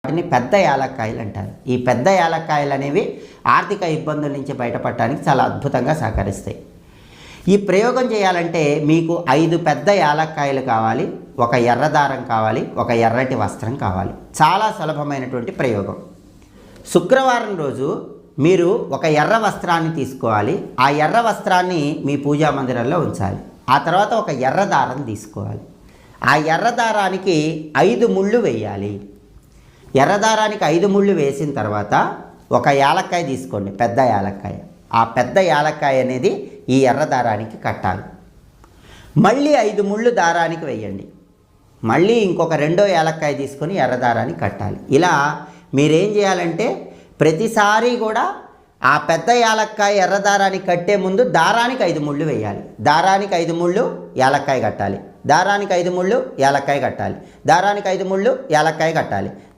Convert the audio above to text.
వాటిని పెద్ద యాలక్కాయలు అంటారు. ఈ పెద్ద యాలక్కాయలు అనేవి ఆర్థిక ఇబ్బందుల నుంచి బయటపడటానికి చాలా అద్భుతంగా సహకరిస్తాయి. ఈ ప్రయోగం చేయాలంటే మీకు 5 పెద్ద యాలక్కాయలు కావాలి, ఒక ఎర్ర దారం కావాలి, ఒక ఎర్రటి వస్త్రం కావాలి. చాలా సులభమైనటువంటి ప్రయోగం. శుక్రవారం రోజు మీరు ఒక ఎర్ర వస్త్రాన్ని తీసుకోవాలి. ఆ ఎర్ర వస్త్రాన్ని మీ పూజా మందిరంలో ఉంచాలి. ఆ తర్వాత ఒక ఎర్ర దారం తీసుకోవాలి. ఆ ఎర్ర దారానికి 5 ముళ్ళు వేయాలి. ఎర్ర దారానికి 5 ముళ్ళు వేసిన తర్వాత ఒక యాలక్కాయ తీసుకోండి, పెద్ద యాలక్కాయ. ఆ పెద్ద యాలక్కాయ అనేది ఈ ఎర్ర దారానికి కట్టాలి. మళ్ళీ 5 ముళ్ళు దారానికి వేయండి. మళ్ళీ ఇంకొక రెండో యాలక్కాయ తీసుకొని ఎర్ర దారానికి కట్టాలి. ఇలా మీరేం చేయాలంటే ప్రతిసారి కూడా ఆ పెద్ద యాలక్కాయ ఎర్ర దారానికి కట్టే ముందు దారానికి 5 ముళ్ళు వేయాలి. దారానికి 5 ముళ్ళు యాలక్కాయ కట్టాలి. దారానికి 5 ముళ్ళు యాలక్కాయ కట్టాలి. దారానికి 5 ముళ్ళు యాలక్కాయ కట్టాలి.